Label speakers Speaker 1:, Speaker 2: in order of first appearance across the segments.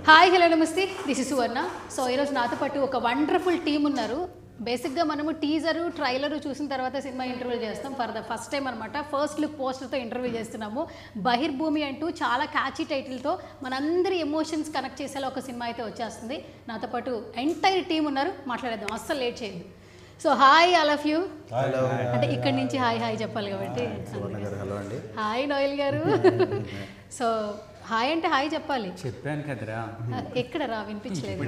Speaker 1: Hi hello నమస్తే this is Suvarna. So ఈరోజు నాతో పాటు ఒక వండర్ఫుల్ టీమ్ ఉన్నారు. బేసిక్గా మనము టీజరు ట్రైలరు చూసిన తర్వాత సినిమా ఇంటర్వ్యూ చేస్తాం. ఫర్ ద ఫస్ట్ టైం అనమాట ఫస్ట్ లుక్ పోస్టర్తో ఇంటర్వ్యూ చేస్తున్నాము. బహిర్భూమి అంటూ చాలా క్యాచీ టైటిల్తో మనందరి ఎమోషన్స్ కనెక్ట్ చేసేలా ఒక సినిమా అయితే వచ్చేస్తుంది. నాతో పాటు ఎంటైర్ టీమ్ ఉన్నారు, మాట్లాడేద్దాం, అస్సలు లేట్ చేయదు. So hi all of you. అంటే ఇక్కడి నుంచి హాయ్ హాయ్ చెప్పాలి కాబట్టి హాయ్ నోయల్ గారు. సో హాయ్ అంటే హాయ్ చెప్పాలి.
Speaker 2: చెప్పాను కదరా.
Speaker 1: ఎక్కడ రా వినిపించలేదు.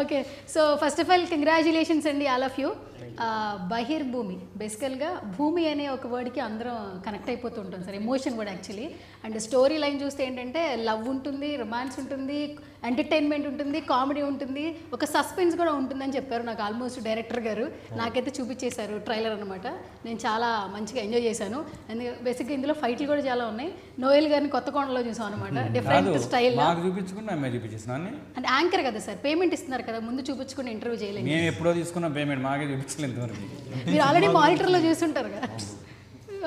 Speaker 1: Okay, so first of all congratulations అండి ఆల్ ఆఫ్ యూ. బహిర్భూమి బేసికల్గా భూమి అనే ఒక వర్డ్కి అందరం కనెక్ట్ అయిపోతూ ఉంటాం సార్, ఎమోషన్ కూడా యాక్చువల్లీ. అండ్ స్టోరీ లైన్ చూస్తే ఏంటంటే లవ్ ఉంటుంది, రొమాన్స్ ఉంటుంది, ఎంటర్టైన్మెంట్ ఉంటుంది, కామెడీ ఉంటుంది, ఒక సస్పెన్స్ కూడా ఉంటుందని చెప్పారు నాకు ఆల్మోస్ట్ డైరెక్టర్ గారు. నాకైతే చూపించేశారు ట్రైలర్ అనమాట. నేను చాలా మంచిగా ఎంజాయ్ చేశాను. బేసిక్గా ఇందులో ఫైట్లు కూడా చాలా ఉన్నాయి. నోయల్ గారిని కొత్త కోణంలో చూసాం అనమాట, డిఫరెంట్ స్టైల్. అంటే యాంకర్ కదా సార్, పేమెంట్ ఇస్తున్నారు కదా, ముందు చూపించుకుని ఇంటర్వ్యూ చేయలేదు.
Speaker 2: నేను ఎప్పుడో తీసుకున్న పేమెంట్ మాకే చూపించలేదు.
Speaker 1: మీరు ఆల్రెడీ మానిటర్లో చూస్తుంటారు కదా,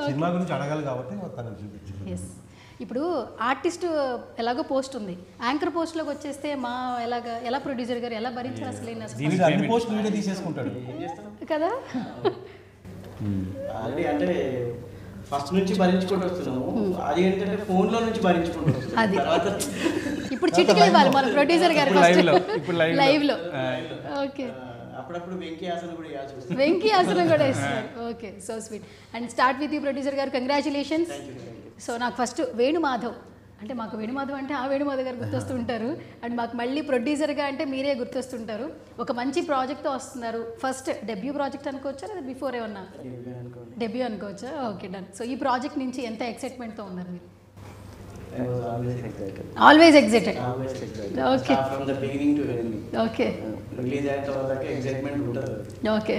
Speaker 3: సినిమా గురించి అడగాలి కాబట్టి.
Speaker 1: ఎస్, ఇప్పుడు ఆర్టిస్ట్ ఎలాగో పోస్ట్ ఉంది, యాంకర్ పోస్ట్లోకి వచ్చేస్తే ఎలా ప్రొడ్యూసర్ గారు ఎలా భరించారు అసలు
Speaker 3: తీసేసుకుంటాడు
Speaker 1: కదా.
Speaker 4: అంటే ఫస్ట్ నుంచి భరించుకుంటూ వస్తున్నాము, అది ఏంటంటే ఫోన్లో నుంచి భరించుకుంటూ
Speaker 1: అది ఇప్పుడు చిటికలు ఇవ్వాలి మన ప్రొడ్యూసర్ గారు లైవ్లో. ఓకే,
Speaker 4: అప్పుడప్పుడు వెంకీ ఆసనం
Speaker 1: కూడా ఇస్తారు. Okay, so sweet. And start with you producer గారు, కంగ్రాచులేషన్స్. సో నాకు ఫస్ట్ వేణుమాధవ్ అంటే, మాకు వేణుమాధవ్ అంటే ఆ వేణుమాధవ్ గారు గుర్తొస్తూ ఉంటారు. అండ్ మాకు మళ్ళీ ప్రొడ్యూసర్గా అంటే మీరే గుర్తొస్తుంటారు. ఒక మంచి ప్రాజెక్ట్తో వస్తున్నారు. ఫస్ట్ డెబ్యూ ప్రాజెక్ట్ అనుకోవచ్చా లేదా బిఫోర్ ఏమన్నా? డెబ్యూ అనుకోవచ్చా? Okay, done. సో ఈ ప్రాజెక్ట్ నుంచి ఎంత ఎక్సైట్మెంట్తో ఉన్నారు మీరు? Always excited. Okay okay okay.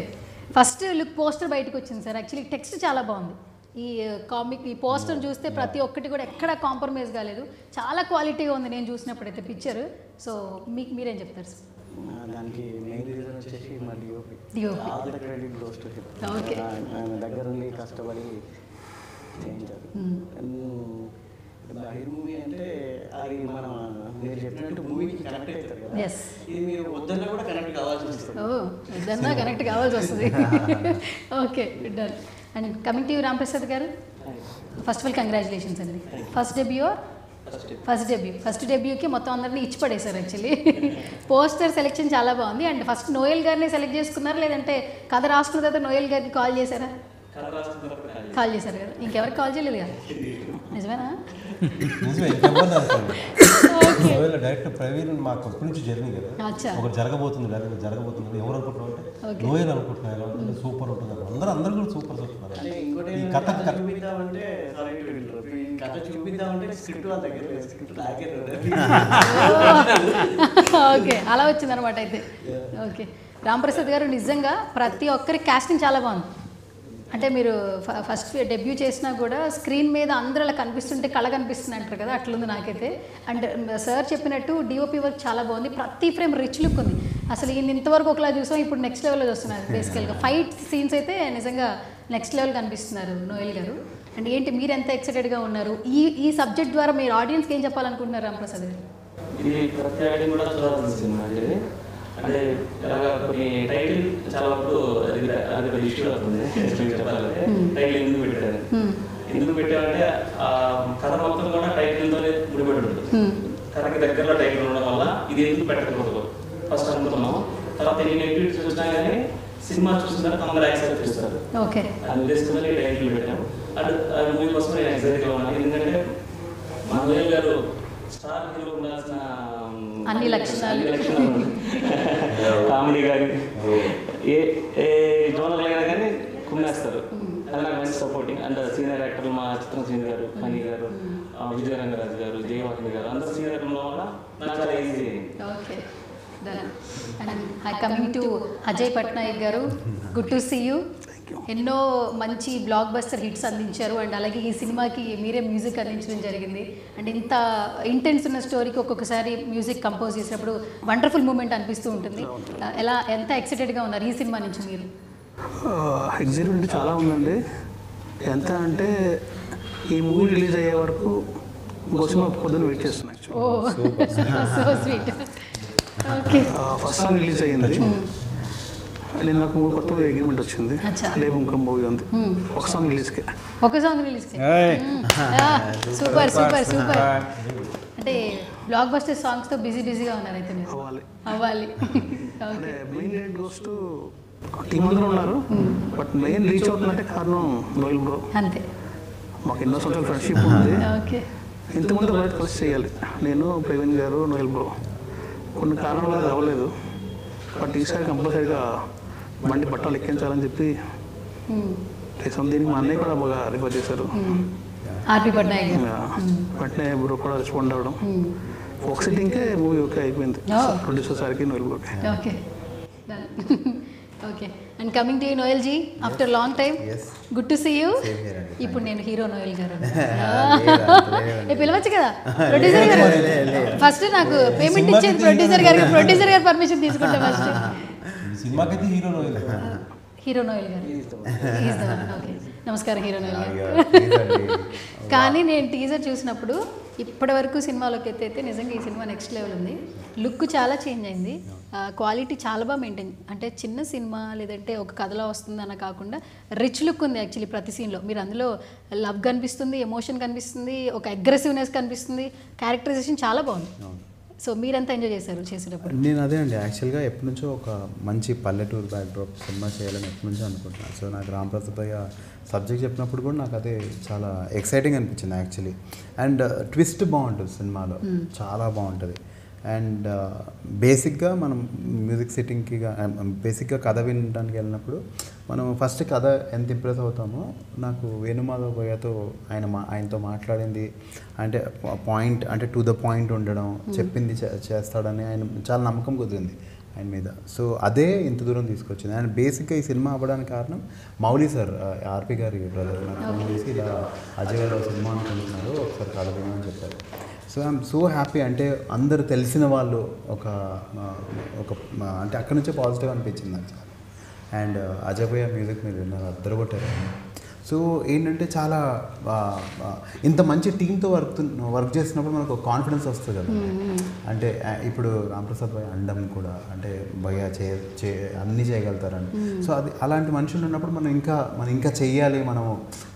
Speaker 1: First look poster బయటకు వచ్చింది సార్. యాక్చువల్లీ టెక్స్ట్ చాలా బాగుంది. ఈ కామిక్ ఈ పోస్టర్ చూస్తే ప్రతి ఒక్కటి కూడా ఎక్కడ కాంప్రమైజ్ కాలేదు, చాలా క్వాలిటీగా ఉంది నేను చూసినప్పుడైతే పిక్చర్. సో మీరేం చెప్తారు సార్?
Speaker 4: దానికి మెయిన్ రీజన్ వచ్చేసి మళ్ళీ
Speaker 1: ఓకే,
Speaker 4: దగ్గర ఉండి కష్టపడి చేయించారు. బహిర్భూమి అంటే అది మనం మీరు చెప్పినట్టు మూవీకి కనెక్ట్ అవుతారు కదా, ఇది మీరు వద్దన్నా కూడా కనెక్ట్ కావాల్సి వస్తుంది.
Speaker 1: వద్దన్నా కనెక్ట్ కావాల్సి వస్తుంది. Okay, done. And coming to Ramprasad గారు, ఫస్ట్ ఆఫ్ ఆల్ కంగ్రాచులేషన్స్ అండి. ఫస్ట్ డెబ్యూకి మొత్తం అందరినీ ఇచ్చి పడేశారు యాక్చువల్లీ. పోస్టర్ సెలెక్షన్ చాలా బాగుంది. అండ్ ఫస్ట్ నోయల్ గారిని సెలెక్ట్ చేసుకున్నారా లేదంటే కథ రాసుకున్న తర్వాత నోయల్ గారికి కాల్ చేశారా? కాల్ చేశారు కదా, ఇంకెవరికి కాల్ చేయలేదు కదా? నిజమేనా?
Speaker 3: డైరెక్టర్ ప్రవీణ్ మాకు ఎప్పటి నుంచి జర్నీ కదా, ఒకటి జరగబోతుంది ఎవరు అనుకుంటున్నారు అంటే నోయల్ అనుకుంటున్నారు, సూపర్ ఉంటుంది. అందరూ కూడా సూపర్ చూస్తున్నారు.
Speaker 1: ఓకే, అలా వచ్చింది అనమాట అయితే. ఓకే, రాంప్రసాద్ గారు నిజంగా ప్రతి ఒక్కరి కాస్టింగ్ చాలా బాగుంది. అంటే మీరు ఫస్ట్ డెబ్యూ చేసినా కూడా స్క్రీన్ మీద అందరూ అలా కనిపిస్తుంటే కళ కనిపిస్తుంది అంటారు కదా, అట్లుంది నాకైతే. అండ్ సార్ చెప్పినట్టు డిఓపి వర్క్ చాలా బాగుంది, ప్రతి ఫ్రేమ్ రిచ్ లుక్ ఉంది. అసలు ఇంతవరకు ఒకలా చూసాం, ఇప్పుడు నెక్స్ట్ లెవెల్లో చూస్తున్నారు. బేసికల్గా ఫైట్ సీన్స్ అయితే నిజంగా నెక్స్ట్ లెవెల్ కనిపిస్తున్నారు నోయల్ గారు. అండ్ ఏంటి మీరు ఎంత ఎక్సైటెడ్గా ఉన్నారు? ఈ సబ్జెక్ట్ ద్వారా మీరు ఆడియన్స్కి ఏం చెప్పాలనుకుంటున్నారు రాంప్రసాద్ గారు?
Speaker 5: అంటే కొన్ని టైటిల్ చాలా వరకు అది ఇష్యూ అవుతుంది. చెప్పాలంటే టైటిల్ ఎందుకు పెట్టారంటే ఆ కథ మొత్తం కూడా టైటిల్తోనే ముడిపడి ఉంటుంది. కథకి దగ్గరలో టైటిల్ ఉండడం వల్ల ఇది ఎందుకు పెట్టకూడదు ఫస్ట్ అనుకుంటున్నాం. తర్వాత నేను ఎక్టివిటీస్ చూసినా కానీ సినిమా చూసిన తర్వాత అందరూ యాక్సెప్ట్ చేస్తారు. అది ఉద్దేశంతో టైటిల్ పెట్టాము. అది మూవీ కోసం నేను ఎక్సైట్గా ఉన్నాను. ఎందుకంటే మనోయల్ గారు స్టార్ హీరో ఉండాల్సిన
Speaker 1: అన్ని లక్షణాలు,
Speaker 5: కామెడీ కానీ ఏ జోనర్ అయినా కానీ కుమ్మేస్తారు. అది నాకు మంచి సపోర్టింగ్. అండ్ సీనియర్ యాక్టర్లు మా చిత్రం సీనియర్ గారు, ఫనీ గారు, విజయరంగరాజు గారు, జయవాహిని గారు అందరూ సీనియర్ ఉండడం వల్ల నాకు చాలా easy.
Speaker 1: Okay, coming to Ajay Patnaik గారు, గుడ్ టు సీ యూ. ఎన్నో మంచి బ్లాక్ బస్టర్ హిట్స్ అందించారు. అండ్ అలాగే ఈ సినిమాకి మీరే మ్యూజిక్ అందించడం జరిగింది. అండ్ ఇంత ఇంటెన్స్ ఉన్న స్టోరీకి ఒక్కొక్కసారి మ్యూజిక్ కంపోజ్ చేసినప్పుడు వండర్ఫుల్ మూమెంట్ అనిపిస్తూ ఉంటుంది. ఎంత ఎక్సైటెడ్గా ఉన్నారు ఈ సినిమా నుంచి మీరు?
Speaker 6: ఎక్సైట్మెంట్ చాలా ఉందండి. ఎంత అంటే ఈ మూవీ రిలీజ్ అయ్యే వరకు కోసం పొద్దున్న వెయిట్ చేస్తున్నాను
Speaker 1: oh so sweet. Okay,
Speaker 6: first song release అయ్యింది. నేను నాకు కొత్త అగ్రిమెంట్ వచ్చింది. లేవు ఇంకా మూవీ ఉంది, ఒక సాంగ్ రిలీజ్కి.
Speaker 1: ఒక song release. Super super super. అంటే బ్లాక్ బస్టర్ సాంగ్స్తో బిజీగా ఉన్నారు అయితే మీరు. అవ్వాలి.
Speaker 6: అంటే main lead goes to team అందరూ ఉన్నారు, బట్ మెయిన్ రీచ్ అవుతుందంటే కారణం నోయల్ బ్రో.
Speaker 1: అంతే,
Speaker 6: మాకు ఎన్నో సంవత్సరాల ఫ్రెండ్షిప్ ఉంది.
Speaker 1: ఓకే,
Speaker 6: ఇంతమంది వర్క్ కలిసి చేయాలి, నేను ప్రవీణ్ గారు నోయల్ బ్రో. కొన్ని కారణాలు అది అవ్వలేదు, బట్ ఈసారి కంపల్సరీగా బండి పట్టాలు ఎక్కించాలని చెప్పి చేసాం. దీనికి మా అన్నయ్య కూడా బాగా రిఫర్ చేశారు.
Speaker 1: ఆర్పి పట్నాయక్
Speaker 6: వెంటనే బ్రో కూడా రెస్పాండ్ అవ్వడం. ఒక సిట్టింగ్కే మూవీ ఓకే అయిపోయింది, ప్రొడ్యూసర్ సార్కి నోయల్ బ్రోకి.
Speaker 1: Okay okay. And coming to you Noel ji, after long time, good to see you. ఇప్పుడు నేను హీరో నోయల్ గారు పిలవచ్చు కదా ప్రొడ్యూసర్ గారు. ఫస్ట్ నాకు పేమెంట్ ఇచ్చేది ప్రొడ్యూసర్ గారు పర్మిషన్ తీసుకుంటా ఫస్ట్.
Speaker 3: సినిమాకైతే హీరో నోయల్
Speaker 1: గారు. ఓకే, నమస్కారం హీరో నోయల్ గారు. కానీ నేను టీజర్ చూసినప్పుడు ఇప్పటి వరకు సినిమాలోకి అయితే నిజంగా ఈ సినిమా నెక్స్ట్ లెవెల్ ఉంది. లుక్ చాలా చేంజ్ అయింది, క్వాలిటీ చాలా బాగా మెయింటైన్. అంటే చిన్న సినిమా లేదంటే ఒక కథలో వస్తుందన్న కాకుండా రిచ్ లుక్ ఉంది యాక్చువల్లీ ప్రతి సీన్లో. మీరు అందులో లవ్ కనిపిస్తుంది, ఎమోషన్ కనిపిస్తుంది, ఒక అగ్రెసివ్నెస్ కనిపిస్తుంది, క్యారెక్టరైజేషన్ చాలా బాగుంది. సో మీరంతా ఎంజాయ్ చేశారు చేసేటప్పుడు?
Speaker 7: నేను అదే అండి, యాక్చువల్గా ఎప్పటి నుంచో ఒక మంచి పల్లెటూరు బ్యాక్డ్రాప్ సినిమా చేయాలని ఎప్పటి నుంచో అనుకుంటున్నాను. సో నాకు రాంప్రసాద్ సబ్జెక్ట్ చెప్పినప్పుడు కూడా నాకు అదే చాలా ఎక్సైటింగ్ అనిపించింది యాక్చువల్లీ. అండ్ ట్విస్ట్ బాగుంటుంది సినిమాలో, చాలా బాగుంటుంది. అండ్ బేసిక్గా మనం మ్యూజిక్ సిట్టింగ్కి బేసిక్గా కథ వినడానికి వెళ్ళినప్పుడు మనం ఫస్ట్ కథ ఎంత ఇంప్రెస్ అవుతామో, నాకు వేణుమాధవ్ భయ్యతో ఆయనతో మాట్లాడింది అంటే పాయింట్, అంటే టు ద పాయింట్ ఉండడం, చెప్పింది చేస్తాడని ఆయన చాలా నమ్మకం కుదిరింది ఆయన మీద. సో అదే ఇంత దూరం తీసుకొచ్చింది. అండ్ బేసిక్గా ఈ సినిమా అవ్వడానికి కారణం మౌలి సార్, ఆర్పి గారి బ్రదర్, నాకు ఫోన్ చేసి ఇలా అజయ్ గారు సినిమా అనుకుంటున్నారు, ఒకసారి కథ వినమని చెప్పారు. So I'm so happy. అంటే అందరు తెలిసిన వాళ్ళు ఒక అంటే అక్కడి నుంచే పాజిటివ్ అనిపించింది నాకు చాలా. అండ్ అజయ్ భయ్య మ్యూజిక్ మీరు విన్నారు, అద్దరు కొట్టారు. సో ఏంటంటే చాలా ఇంత మంచి టీంతో వర్క్ చేసినప్పుడు మనకు ఒక కాన్ఫిడెన్స్ వస్తుంది కదా. అంటే ఇప్పుడు రాంప్రసాద్ భయ్య అండం కూడా, అంటే భయ్య అన్నీ చేయగలుగుతారని. సో అది అలాంటి మనుషులు ఉన్నప్పుడు మనం ఇంకా చెయ్యాలి,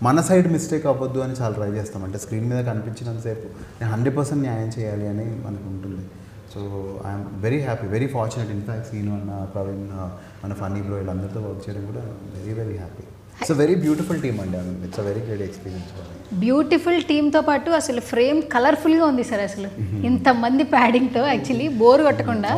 Speaker 7: మన సైడ్ మిస్టేక్ అవ్వద్దు అని చాలా ట్రై చేస్తాం. అంటే స్క్రీన్ మీద కనిపించినంతసేపు నేను 100% న్యాయం చేయాలి అని మనకు ఉంటుంది. So I'm very happy, very fortunate. In fact Seenu అన్న, ప్రవీణ్, మన ఫన్నీ బ్రో వీళ్ళందరితో వర్క్ చేయడం కూడా very happy. It's a very beautiful team అండి. It's a very great experience.
Speaker 1: Beautiful టీమ్తో పాటు అసలు ఫ్రేమ్ కలర్ఫుల్గా ఉంది సార్. అసలు ఇంతమంది ప్యాడింగ్తో యాక్చువల్లీ బోర్ కొట్టకుండా,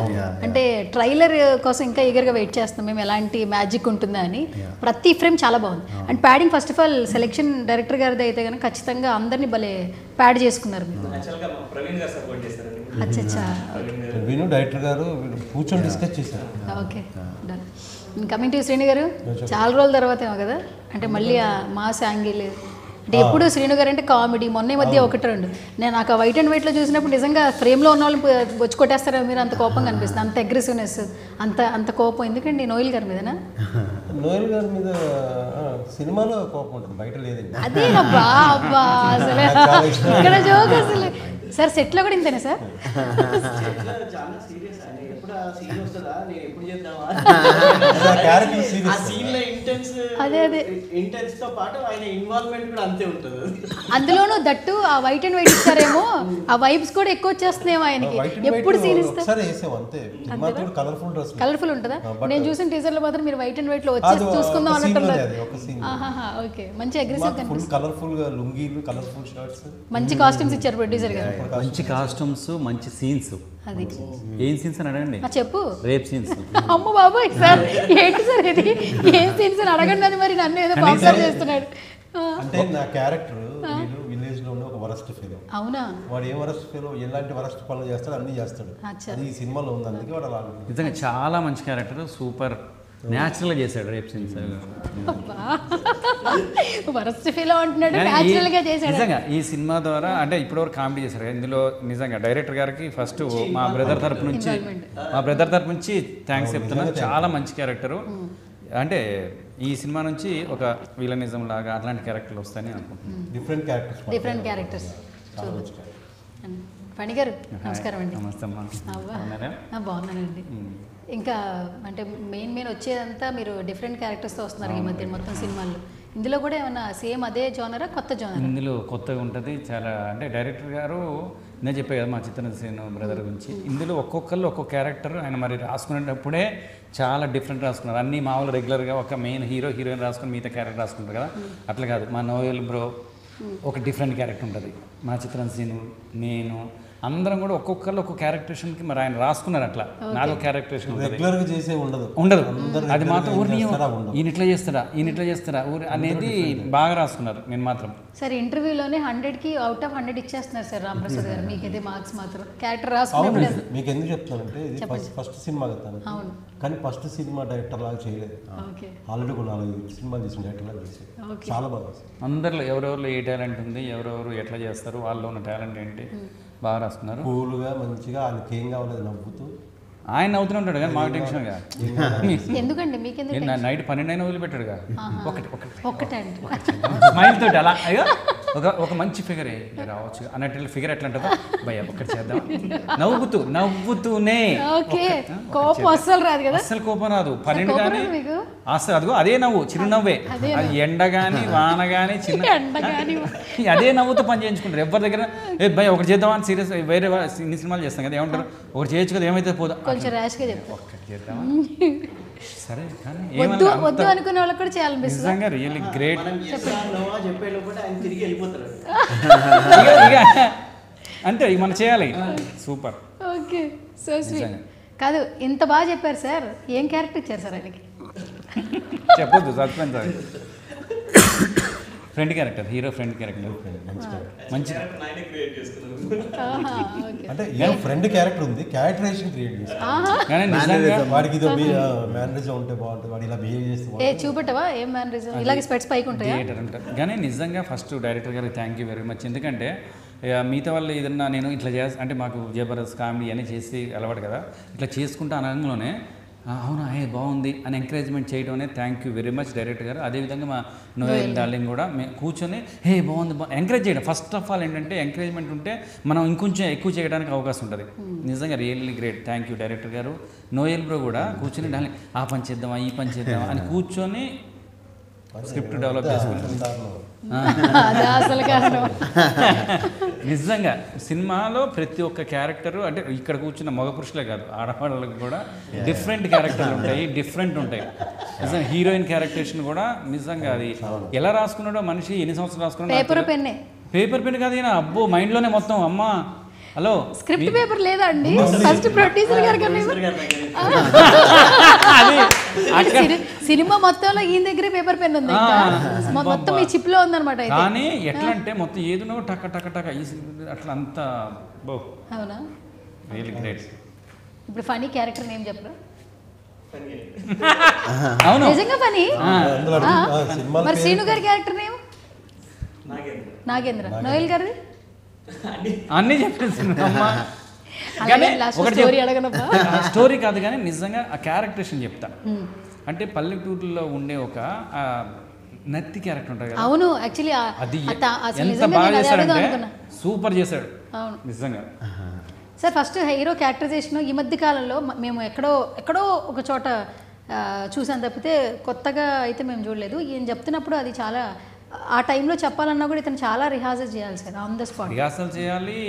Speaker 1: అంటే ట్రైలర్ కోసం ఇంకా ఈగర్గా వెయిట్ చేస్తాం మేము, ఎలాంటి మ్యాజిక్ ఉంటుందా అని. ప్రతి ఫ్రేమ్ చాలా బాగుంది. And padding first of all selection director గారిది అయితే కనుక ఖచ్చితంగా అందరినీ భలే ప్యాడ్ చేసుకున్నారు మీరు. అచ్చా,
Speaker 3: విను డైరెక్టర్ గారు కూర్చొని డిస్కస్ చేశారు.
Speaker 1: Okay, done. Coming to Srinu గారు, చాలా రోజుల తర్వాత ఏమో కదా, అంటే మళ్ళీ ఆ మాస్ యాంగిల్. అంటే ఎప్పుడు శ్రీను గారు అంటే కామెడీ, మొన్న మధ్య 1-2 నేను నాకు వైట్ అండ్ వైట్లో చూసినప్పుడు నిజంగా ఫ్రేమ్లో ఉన్న వాళ్ళు వచ్చి కొట్టేస్తారా మీరు, అంత కోపంగా అనిపిస్తుంది, అంత అగ్రెసివ్నెస్, అంత కోపం. ఎందుకండి నోయల్ గారి మీదనా?
Speaker 3: నోయల్ గారి మీద సినిమాలో కోపం ఉంటుంది, బయట లేదండి.
Speaker 1: అదే అబ్బా అసలు ఇక్కడ జోక్ అసలు. సార్ సెట్లో కూడా ఇంతేనా సార్?
Speaker 4: చాలా సీరియస్ అండి. ఎప్పుడు ఆ సీన్ వస్తుందా, నేను ఎప్పుడు చేద్దామా,
Speaker 3: క్యారెక్టర్
Speaker 4: ఆ సీన్ లో ఇంటెన్స్ తో పాటు ఆయన ఇన్వాల్వ్మెంట్ కూడా అంతే ఉంటుంది.
Speaker 1: అందులోనూ దట్టు ఆ వైట్ అండ్ వైట్ ఇచ్చారేమో, ఆ వైబ్స్ కూడా ఎక్కువ వచ్చేస్తున్నాయేమో ఆయనకి. ఎప్పుడు సీన్ ఇస్తారు కలర్ఫుల్ ఉంటుందా? నేను చూసిన టీజర్ లో మాత్రం మీరు వైట్ అండ్ వైట్ లో వచ్చేసి చూసుకుందాం అన్నట్టున్నారు. ఓకే, మంచి అగ్రెసివ్
Speaker 3: కలర్ఫుల్ గా లుంగీలు, కలర్ఫుల్ షర్ట్స్,
Speaker 1: మంచి కాస్ట్యూమ్స్ ఇచ్చారు ప్రొడ్యూసర్ గారు.
Speaker 2: మంచి కాస్ట్యూమ్స్, మంచి సీన్స్.
Speaker 1: అది
Speaker 2: ఏం సీన్స్ అని అడగండి.
Speaker 1: చెప్పు.
Speaker 2: Rape scenes.
Speaker 1: అమ్మ బాబాయ్ సార్, ఏంటి సార్ ఇది, ఏం సీన్స్ అని అడగండి అని మరి నన్ను ఏదో పాపులర్ చేస్తున్నాడు.
Speaker 3: అంటే నా క్యారెక్టర్ విలేజ్ లో ఉన్న ఒక వరస్ట్ ఫెలో.
Speaker 1: అవునా?
Speaker 3: వాడు ఏ వరస్ట్ ఫెలో, ఎలాంటి వరస్ట్ పనులు చేస్తాడు అన్ని చేస్తాడు. అది ఈ సినిమాలో ఉంది, అందుకే వాడు అలా.
Speaker 2: నిజంగా చాలా మంచి క్యారెక్టర్, సూపర్ న్యాచురల్గా చేశాడు రేప్ సీన్స్.
Speaker 1: వరస్ట్ ఫీల్ అంటున్నాడు, న్యాచురల్గా చేశాడు.
Speaker 2: నిజంగా ఈ సినిమా ద్వారా అంటే ఇప్పటివరకు కామెడీ చేశారు. ఇందులో నిజంగా డైరెక్టర్ గారికి ఫస్ట్ మా బ్రదర్ తరపు నుంచి థ్యాంక్స్ చెప్తున్నాను. చాలా మంచి క్యారెక్టరు. అంటే ఈ సినిమా నుంచి ఒక విలనిజం లాగా అట్లాంటి క్యారెక్టర్లు వస్తాయని అనుకుంటున్నాను.
Speaker 3: Different characters.
Speaker 1: ఫణి గారు నమస్కారం అండి.
Speaker 2: నమస్తే అమ్మా.
Speaker 1: బాగున్నానండి. ఇంకా అంటే మెయిన్ వచ్చేదంతా మీరు డిఫరెంట్ క్యారెక్టర్స్తో వస్తున్నారు ఈ మధ్య మొత్తం సినిమాల్లో. ఇందులో కూడా ఏమన్నా సేమ్ అదే జోనరా కొత్త జోనరా?
Speaker 2: ఇందులో కొత్తగా ఉంటుంది చాలా. అంటే డైరెక్టర్ గారు నేను చెప్పే కదా మా చిత్రసేన బ్రదర్ గురించి, ఇందులో ఒక్కొక్కళ్ళు ఒక్కొక్క క్యారెక్టర్ ఆయన మరి రాసుకునేటప్పుడే చాలా డిఫరెంట్ రాసుకున్నారు. అన్నీ మామూలు రెగ్యులర్గా ఒక మెయిన్ హీరో హీరోయిన్ రాసుకుని మిగతా క్యారెక్టర్ రాసుకుంటారు కదా, అట్లా కాదు. మా నోయల్ బ్రో ఒక డిఫరెంట్ క్యారెక్టర్ ఉంటుంది, మా చిత్రసేన నేను అందరం కూడా ఒక్కొక్కళ్ళు ఒక్కొక్క క్యారెక్టరేషన్కి మరి ఆయన రాసుకున్నారు. అట్లా నాలుగు క్యారెక్టరేషన్
Speaker 3: రెగ్యులర్గా చేసే ఉండదు.
Speaker 2: అది మాత్రం ఈయన ఇట్లా చేస్తారా అనేది బాగా రాసుకున్నారు. నేను మాత్రం
Speaker 1: సార్ ఇంటర్వ్యూలోనే 100కి అవుట్ ఆఫ్ 100 ఇచ్చేస్తున్నారు సార్ రాంప్రసాద్ గారు. మీకైతే మార్క్స్ మాత్రం క్యారెక్టర్ రాసుకున్నప్పుడు.
Speaker 3: మీకు ఎందుకు చెప్తానంటే ఇది ఫస్ట్ సినిమా కదా, కానీ ఫస్ట్ సినిమా డైరెక్టర్ లాగా చేయలేదు. ఆల్రెడీ కూడా 4 సినిమాలు చేసిన డైరెక్టర్ లాగా చేశారు. చాలా బాగా.
Speaker 2: అందరిలో ఎవరెవరిలో ఏ టాలెంట్ ఉంది, ఎవరెవరు ఎట్లా చేస్తారు, వాళ్ళలో ఉన్న టాలెంట్ ఏంటి బాగా రాస్తున్నారు.
Speaker 3: కూల్గా మంచిగా ఆయనకి ఏం కావాలని నవ్వుతూ
Speaker 2: ఆయన నవ్వుతూనే ఉంటాడు కానీ మాకు టెన్షన్గా.
Speaker 1: ఎందుకండి మీకెందుకు?
Speaker 2: నైట్ 12 అయినా వదిలిపెట్టాడుగా.
Speaker 1: ఒకటండి
Speaker 2: స్మైల్ తోటి అలా అయ్యో ఒక మంచి ఫిగర్ రావచ్చు అన్నట్టు ఫిగర్ ఎట్లా ఉంటుందో భయ ఒకటి చేద్దాం నవ్వుతూనే.
Speaker 1: కోపం అస్సలు రాదు కదా?
Speaker 2: అస్సలు కోపం రాదు. 12 కానీ అసలు అదిగో అదే నవ్వు, చిరునవ్వే. అది ఎండ కానీ వాన కానీ అదే నవ్వుతో పని చేయించుకుంటారు. ఎవరి దగ్గర భయ ఒకటి చేద్దాం అని సీరియస్ వేరే ఇన్ని సినిమాలు చేస్తాం కదా, ఏమంటారు ఒకటి చేయొచ్చు కదా, ఏమైతే పోదా
Speaker 1: కొంచెం ర్యాష్గా చెప్పు.
Speaker 2: ఒకటి చేద్దామా సరే కానీ
Speaker 1: వద్దు అనుకునే వాళ్ళకి కూడా చేయాలి.
Speaker 2: నిజంగా రియల్లీ గ్రేట్. అంతే ఇక మనం చేయాలి. సూపర్.
Speaker 1: Okay so sweet. కాదు ఇంత బాగా చెప్పారు సార్, ఏం క్యారెక్టర్ ఇచ్చారు సార్ ఆయనకి?
Speaker 2: చెప్పొద్దు, సస్పెన్స్. అది friend character, hero friend character మంచి.
Speaker 3: అంటే ఫ్రెండ్ క్యారెక్టర్ ఉంది, క్యారెక్టరైజేషన్ క్రియేట్
Speaker 2: చేస్తాను.
Speaker 3: వాడికి ఇదో మేనరిజం ఉంటే బాగుంటుంది, వాడు ఇలా బిహేవ్ చేస్తే
Speaker 1: చూపెట్టవా ఏం మేనరిజం, ఇలాగే స్పెట్స్ పైకి ఉంటాయి
Speaker 2: థియేటర్ అంటారు. కానీ నిజంగా ఫస్ట్ డైరెక్టర్ గారికి థ్యాంక్ యూ వెరీ మచ్. ఎందుకంటే మిగతా వాళ్ళు ఏదన్నా నేను ఇట్లా అంటే మాకు జబర్దస్త్ కామెడీ అని చేసి అలవాటు కదా, ఇట్లా చేసుకుంటా అనగానే అవునా బాగుంది అని ఎంకరేజ్మెంట్ చేయడం అనేది thank you very much director గారు. అదేవిధంగా మా నోయల్ డార్లింగ్ కూడా కూర్చొని బాగుంది ఎంకరేజ్ చేయడం. ఫస్ట్ ఆఫ్ ఆల్ ఏంటంటే ఎంకరేజ్మెంట్ ఉంటే మనం ఇంకొంచెం ఎక్కువ చేయడానికి అవకాశం ఉంటుంది. నిజంగా really great. Thank you director గారు. నోయల్ బ్రో కూడా కూర్చొని డార్లింగ్ ఆ పని చేద్దామా ఈ పని చేద్దామా అని కూర్చొని స్క్రిప్ట్ డెవలప్ చేసుకుంటాం. నిజంగా సినిమాలో ప్రతి ఒక్క క్యారెక్టరు అంటే ఇక్కడ కూర్చున్న మగ పురుషులే కాదు, ఆడవాళ్ళకి కూడా డిఫరెంట్ క్యారెక్టర్లు ఉంటాయి, డిఫరెంట్ ఉంటాయి. నిజంగా హీరోయిన్ క్యారెక్టరేషన్ కూడా నిజంగా అది ఎలా రాసుకున్నాడో మనిషి ఎన్ని సంవత్సరాలు రాసుకున్నాడో. పేపర్ పెన్ కాదు ఈయన, అబ్బో మైండ్లోనే మొత్తం. అమ్మ హలో
Speaker 1: స్క్రిప్ట్ పేపర్ లేదా అండి? ఫస్ట్ ప్రొడ్యూసర్ గారు సినిమా మొత్తంలో ఈయన దగ్గర పేపర్ పెన్ ఉంది, మొత్తం ఈ చిప్ లో ఉందన్నమాట.
Speaker 2: కానీ ఎట్లా అంటే మొత్తం ఏదో టక టక టక అట్లా అంతా.
Speaker 1: అవునా?
Speaker 2: Really great.
Speaker 1: ఇప్పుడు ఫనీ క్యారెక్టర్ నేమ్ చెప్పరా?
Speaker 2: అవును
Speaker 1: నిజంగా ఫనీ. మరి శ్రీను గారి క్యారెక్టర్ నేమ్ నాగేంద్ర. నోయల్ గారిది
Speaker 2: అన్నీ చెప్పేసి స్టోరీ కాదు కానీ నిజంగా ఆ క్యారెక్టరేషన్ చెప్తా. అంటే పల్లెటూరులో ఉండే ఒక నత్తి క్యారెక్టర్ ఉంటుంది కదా.
Speaker 1: అవును యాక్చువల్లీ
Speaker 2: అది ఎంత బాగా చేశాడంటే సూపర్ చేశాడు నిజంగా.
Speaker 1: సార్ ఫస్ట్ హీరో క్యారెక్టరైజేషన్ ఈ మధ్య కాలంలో మేము ఎక్కడో ఒక చోట చూసాను తప్పితే కొత్తగా అయితే మేము చూడలేదు. ఈయన చెప్తున్నప్పుడు అది చాలా ఆ టైంలో చెప్పాలన్నా కూడా ఇతను చాలా రిహార్సల్ చేయాలి sir, on the spot
Speaker 2: rehearsal చేయాలి.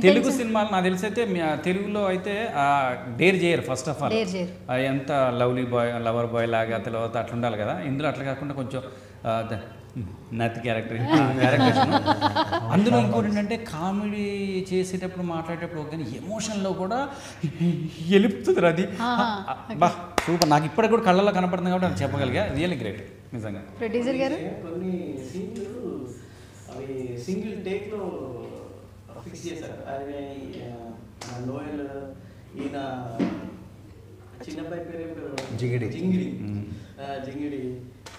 Speaker 2: తెలుగు సినిమాలు నాకు తెలిసి అయితే తెలుగులో అయితే డేర్ చేయరు. ఫస్ట్ ఆఫ్ ఆల్ ఎంత లవ్లీ బాయ్ లవర్ బాయ్ లాగా తర్వాత అట్లా ఉండాలి కదా. ఇందులో అట్లా కాకుండా కొంచెం నత్తి క్యారెక్టరేషన్. అందులో ఇంకోటి ఏంటంటే కామెడీ చేసేటప్పుడు మాట్లాడేటప్పుడు కానీ ఎమోషన్లో కూడా ఎలుపుతుంది అది. బా సూపర్. నాకు ఇప్పటికి కూడా కళ్ళల్లో కనపడుతుంది కాబట్టి అది చెప్పగలిగా. రియల్లీ గ్రేట్ నిజంగా.
Speaker 1: ప్రొడ్యూసర్ గారు
Speaker 4: కొన్ని సీన్లు అవి సింగిల్ టేక్లో ఫిక్స్ చేశారు. అదే నోయల్ ఈయన చిన్నబ్బాయి పేరు జింగిడి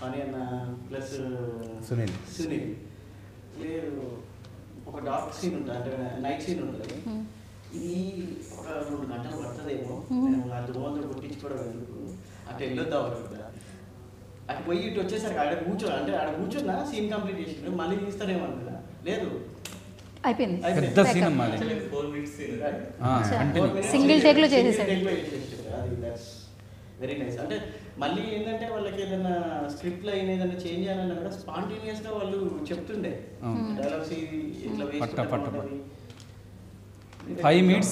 Speaker 4: పని అన్న ప్లస్ సునీల్ లేదు ఒక డార్క్ సీన్ ఉంటుంది, అంటే నైట్ సీన్ ఉంటుంది. ఇది ఒక 2 గంటలు పడుతుందేమో, నేను ఆ దోమలు కొట్టించుకోవడం ఎందుకు అట్లా వెళ్ళొద్దాం కదా. అటు పోయి ఇటు వచ్చేసరికి ఆడ కూర్చున్నా సీన్ కంప్లీట్ చేసి మళ్ళీ తీస్తారేమో అనుకున్నా. లేదు
Speaker 1: అయిపోయింది.
Speaker 2: పెద్ద సీన్
Speaker 1: సింగిల్ టేక్లో చేసేసాడు.
Speaker 4: అది వెరీ నైస్. అంటే మళ్ళీ ఏంటంటే వాళ్ళకి ఏదైనా స్క్రిప్ట్ లో ఏదైనా చేంజ్ చేయాలన్నా కూడా స్పాంటేనియస్ గా వాళ్ళు చెప్తుండే డైలాగ్స్ ఇట్లా వేసి
Speaker 2: 5 minutes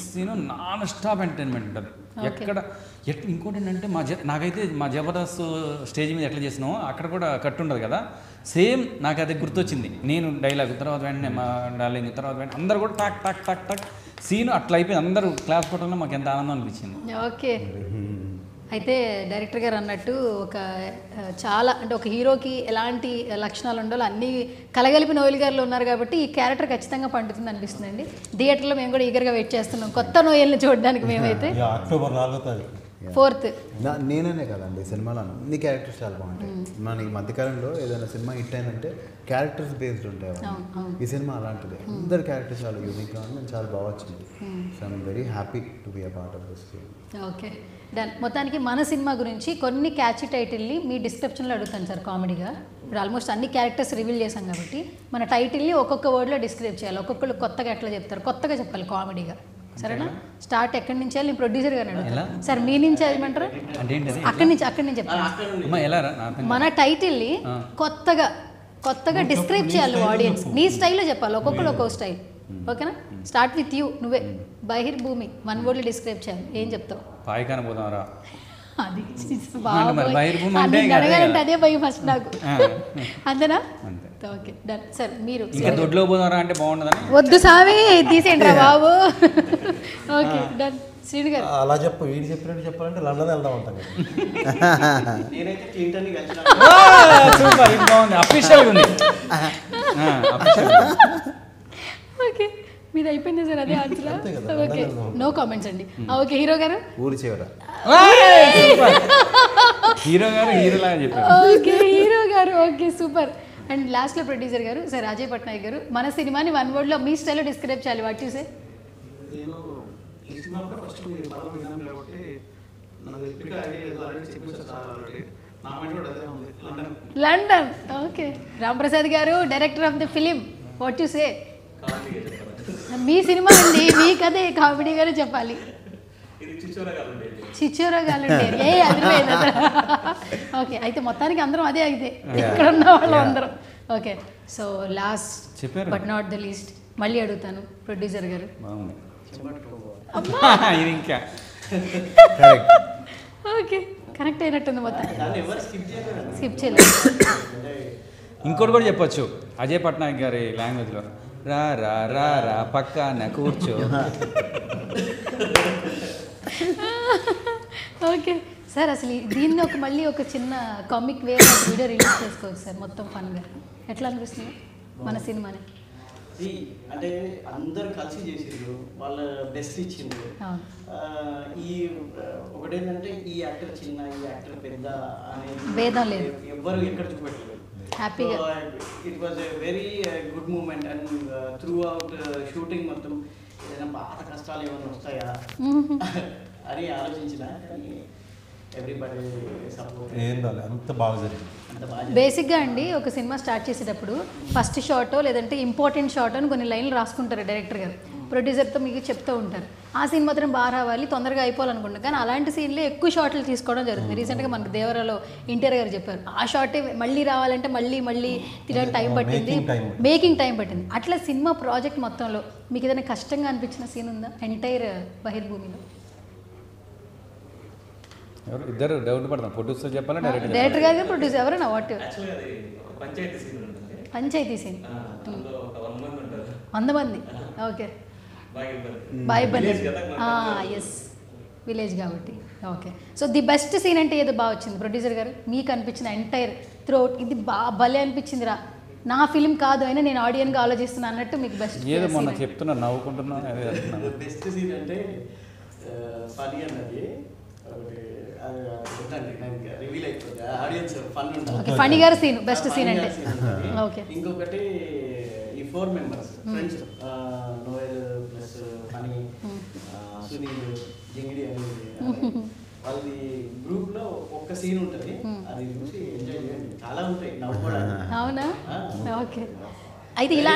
Speaker 2: scene non stop entertainment ఉంటుంది. ఎక్కడ ఇంకోటి ఏంటంటే నాకైతే మా జబర్దస్త్ స్టేజ్ మీద ఎట్లా చేసినామో అక్కడ కూడా కట్ ఉండదు కదా, సేమ్ నాకు అది గుర్తొచ్చింది. నేను డైలాగ్ తర్వాత వెంటనే మా డార్లింగ్ తర్వాత వెంటనే అందరు కూడా టాక్ టాక్ టాక్ టాక్ సీన్ అట్లా అయిపోయింది. అందరూ క్లాస్ కొట్టడంలో మాకు ఎంత ఆనందం అనిపించింది.
Speaker 1: ఓకే, అయితే డైరెక్టర్ గారు అన్నట్టు ఒక చాలా అంటే ఒక హీరోకి ఎలాంటి లక్షణాలు ఉండాలో అన్నీ కలగలిపి నోయల్ గారిలో ఉన్నారు కాబట్టి ఈ క్యారెక్టర్ ఖచ్చితంగా పండుతుంది అనిపిస్తుందండి. థియేటర్లో మేము కూడా ఈగర్గా వెయిట్ చేస్తున్నాం కొత్త నోయల్ని చూడడానికి. మేమైతే
Speaker 3: అక్టోబర్ 4వ తారీఖు
Speaker 1: 4th
Speaker 7: నేననే కదండి సినిమాలో అన్ని క్యారెక్టర్స్ చాలా బాగుంటాయి. మన ఈ మధ్యకాలంలో ఏదైనా సినిమా హిట్ అయిందంటే క్యారెక్టర్స్ బేస్డ్ ఉంటాయి. ఈ సినిమా అలాంటిది, అందరు క్యారెక్టర్స్ చాలా యూనిక్గా ఉంది, నేను చాలా బాగా వచ్చింది. So I'm very happy to be a part of this film.
Speaker 1: Okay done. మొత్తానికి మన సినిమా గురించి కొన్ని క్యాచీ టైటిల్ని మీ డిస్క్రిప్షన్లో అడుగుతాను సార్ కామెడీగా. ఇప్పుడు ఆల్మోస్ట్ అన్ని క్యారెక్టర్స్ రివీల్ చేశాం కాబట్టి మన టైటిల్ని ఒక్కొక్క వర్డ్లో డిస్క్రైబ్ చేయాలి. ఒక్కొక్కరు కొత్తగా ఎట్లా చెప్తారు, కొత్తగా చెప్పాలి కామెడీగా. సరేనా? స్టార్ట్ ఎక్కడి నుంచి వెళ్ళి ప్రొడ్యూసర్ గారిని అడుగుతాను. సార్ మీ నుంచి ఏమంటారు? అక్కడి నుంచి చెప్తాను. మన టైటిల్ని కొత్తగా డిస్క్రైబ్ చేయాలి ఆడియన్స్. నీ స్టైల్లో చెప్పాలి, ఒక్కొక్కరు ఒక్కొక్క స్టైల్. ఓకేనా? Start with you. నువ్వే బహిర్ భూమి 1 wordలో డిస్క్రైబ్ చేయాలి. ఏం చెప్తావు?
Speaker 2: పాయికాన పోదాంరా.
Speaker 1: అది అడగాలంటే అదే భయం ఫస్ట్ నాకు. అంతేనా? Okay done. సార్ మీరు
Speaker 2: దొడ్లో పోదాంరా అంటే బాగుండదని.
Speaker 1: వద్దు సామి తీసేయండి రా బాబు. Okay done. శ్రీను గారు
Speaker 3: అలా వీడు చెప్పినట్టు చెప్పాలంటే లండన్ వెళ్దాం అంటాం.
Speaker 4: నేనైతే క్లింటన్
Speaker 2: బాగుంది, అఫీషియల్గా ఉంది.
Speaker 1: ఓకే మీది అయిపోయింది సార్, అదే ఆన్సర్. ఓకే నో కామెంట్స్ అండి. ఓకే హీరో గారు
Speaker 7: ఊరి చివర
Speaker 2: హీరోలాగా చెప్పారు.
Speaker 1: ఓకే హీరో గారు. Okay super. అండ్ లాస్ట్లో ప్రొడ్యూసర్ గారు సార్ రాజేష్ పట్నాయక్ గారు మన సినిమాని 1 wordలో మీ స్టైల్లో డిస్క్రైబ్ చేయాలి. What you say?
Speaker 6: నేను ఈ సినిమా కూడా ఫస్ట్ మీరు పదం విన్నాను కాబట్టి నాకు ఎప్పుడు ఆల్రెడీ చెప్పేసారు సార్ ఆల్రెడీ. నా మైండ్ కూడా అదే ఉంది,
Speaker 1: లండన్. ఓకే రాంప్రసాద్ గారు director of the film, what you say? Me cinema అండి, మీ కథే కామెడీగానే చెప్పాలి. చిచ్చోరా గాలండి ఏ అదిలేదు. ఓకే అయితే మొత్తానికి అందరం అదే అయితే ఇక్కడ ఉన్న వాళ్ళు అందరం. Okay so last but not the least మళ్ళీ అడుగుతాను ప్రొడ్యూసర్ గారు.
Speaker 2: ఇంకా
Speaker 1: ఓకే కనెక్ట్ అయినట్టుంది మొత్తం. స్కిప్ చేయలేదు.
Speaker 2: ఇంకోటి కూడా చెప్పొచ్చు అజయ్ పట్నాయక్ గారి లాంగ్వేజ్లో, రా రా రా రా పక్కన కూర్చో.
Speaker 1: ఓకే సార్ అసలు దీన్ని మళ్ళీ ఒక చిన్న కామిక్ వే వీడియో రిలీజ్ చేసుకోవచ్చు సార్, మొత్తం ఫన్గా. ఎట్లా అనిపిస్తుంది మన సినిమాని?
Speaker 4: అంటే అందరు కలిసి చేసిండ్రు, వాళ్ళ బెస్ట్ ఇచ్చిండ్రు. ఈ ఒకటేంటంటే ఈ యాక్టర్ చిన్న ఈ యాక్టర్ పెద్ద అనేది
Speaker 1: భేదం లేదు,
Speaker 4: ఎవ్వరు ఎక్కడ చూపెట్టలేదు.
Speaker 1: హ్యాపీగా
Speaker 4: it was a very good moment. And throughout shooting మొత్తం ఏదైనా బాధ కష్టాలు ఏమైనా వస్తాయా అని ఆలోచించిన, కానీ ఎవ్రీబడి సపోర్ట్
Speaker 3: అంత బాగా జరిగింది.
Speaker 1: బేసిక్గా అండి ఒక సినిమా స్టార్ట్ చేసేటప్పుడు ఫస్ట్ షాటో లేదంటే ఇంపార్టెంట్ షాట్ అని కొన్ని లైన్లు రాసుకుంటారు డైరెక్టర్ గారు, ప్రొడ్యూసర్తో మీకు చెప్తూ ఉంటారు. ఆ సీన్ మాత్రం బాగా రావాలి, తొందరగా అయిపోవాలనుకుంటారు. కానీ అలాంటి సీన్లే ఎక్కువ షాట్లు తీసుకోవడం జరుగుతుంది. రీసెంట్గా మనకు దేవరాలో ఇంటీరియర్ గారు చెప్పారు, ఆ షాటే మళ్ళీ రావాలంటే మళ్ళీ తిరగడానికి టైం పట్టింది, మేకింగ్ టైం పట్టింది. అట్లా సినిమా ప్రాజెక్ట్ మొత్తంలో మీకు ఏదైనా కష్టంగా అనిపించిన సీన్ ఉందా ఎంటైర్ బహిర్భూమిలో?
Speaker 2: ఇద్దరు డౌట్ పడతాం, ప్రొడ్యూసర్ చెప్పాలా
Speaker 1: డైరెక్టర్ గారు ప్రొడ్యూసర్ ఎవరైనా? వాట్ పంచాయతీ సీన్ 100 మంది. ఓకే బాయిబల్లి ఎస్ విలేజ్ కాబట్టి. Okay so the best scene అంటే ఏదో బాగా వచ్చింది ప్రొడ్యూసర్ గారు మీకు అనిపించిన ఎంటైర్ త్రూఅవుట్? ఇది భలే అనిపించింది రా, నా ఫిలిం కాదు అయినా నేను ఆడియన్గా ఆలోచిస్తున్నా అన్నట్టు మీకు బెస్ట్
Speaker 2: ఏదో మొన్న చెప్తున్నా నవ్వుకుంటున్నా.
Speaker 4: బెస్ట్ సీన్ అంటే ఫనీ అన్నది రివీల్ అయిపోతుంది, ఆడియన్స్ ఫన్ ఉంటుంది.
Speaker 1: ఫనీ గారు సీన్ బెస్ట్ సీన్ అంటే. ఓకే
Speaker 4: ఇంకొకటి ఈ 4 members friends, Noel plus Phani, Sunil, Jingidi అనేది వాళ్ళది గ్రూప్ లో ఒక్క సీన్ ఉంటుంది, అది చూసి ఎంజాయ్ చేయండి. చాలా ఉంటాయి నవ్వు కూడా.
Speaker 1: అవునా? ఓకే అయితే ఇలా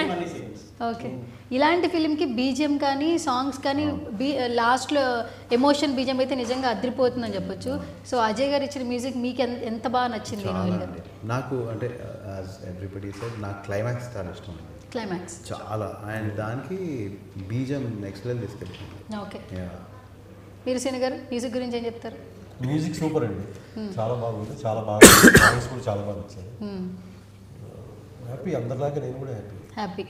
Speaker 1: ఓకే, ఇలాంటి ఫిలింకి బీజిఎం కానీ సాంగ్స్ కానీ లాస్ట్లో ఎమోషన్ బీజిఎం అయితే నిజంగా అదిరిపోతుందని చెప్పొచ్చు. సో అజయ్ గారు ఇచ్చిన మ్యూజిక్ మీకు ఎంత బాగా నచ్చింది?
Speaker 7: నాకు అంటే యాజ్ ఎవ్రీబడి సెడ్ నాకు క్లైమాక్స్ చాలా ఇష్టం.
Speaker 1: క్లైమాక్స్
Speaker 7: చాలా, అండ్ దానికి బీజిఎం నెక్స్ట్ లెవెల్ తీసుకెళ్ళింది.
Speaker 1: ఓకే, మీరు సీని గారు మ్యూజిక్ గురించి ఏం చెప్తారు?
Speaker 3: మ్యూజిక్ సూపర్ అండి, చాలా బాగుంది, చాలా బాగా సాంగ్స్ కూడా చాలా బాగా వచ్చాయి. హ్యాపీ, అందరిలాగా నేను కూడా హ్యాపీ.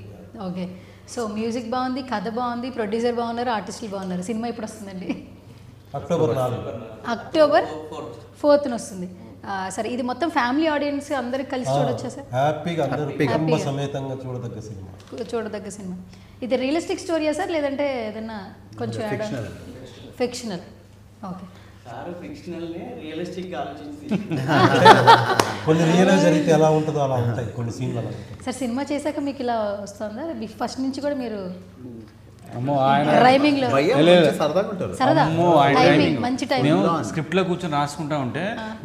Speaker 1: ఓకే, సో మ్యూజిక్ బాగుంది, కథ బాగుంది, ప్రొడ్యూసర్ బాగున్నారు, ఆర్టిస్టులు బాగున్నారు. సినిమా ఎప్పుడు వస్తుందండి?
Speaker 3: అక్టోబర్ 4.
Speaker 1: అక్టోబర్ 4th వస్తుంది. సరే, ఇది మొత్తం ఫ్యామిలీ ఆడియన్స్ అందరికి కలిసి చూడొచ్చా సార్?
Speaker 3: హ్యాపీగా అందరూ కుటుంబ సమేతంగా చూడదగ్గ సినిమా. ఇది రియలిస్టిక్ స్టోరీయా సార్, లేదంటే ఏదన్నా కొంచెం ఫిక్షనల్? ఓకే,
Speaker 4: సార్ ఫిక్షనల్నే రియలిస్టిక్గా ఆలోచించి
Speaker 3: కొన్ని రియల్ జరిగితే ఎలా ఉంటుందో అలా ఉంటాయి కొన్ని సీన్లు అలా.
Speaker 1: సార్ సినిమా చేశాక మీకు ఇలా వస్తుందా? ఫస్ట్ నుంచి కూడా మీరు
Speaker 2: రైమింగ్
Speaker 1: మంచి
Speaker 2: మేము స్క్రిప్ట్ లో కూర్చొని రాసుకుంటా ఉంటే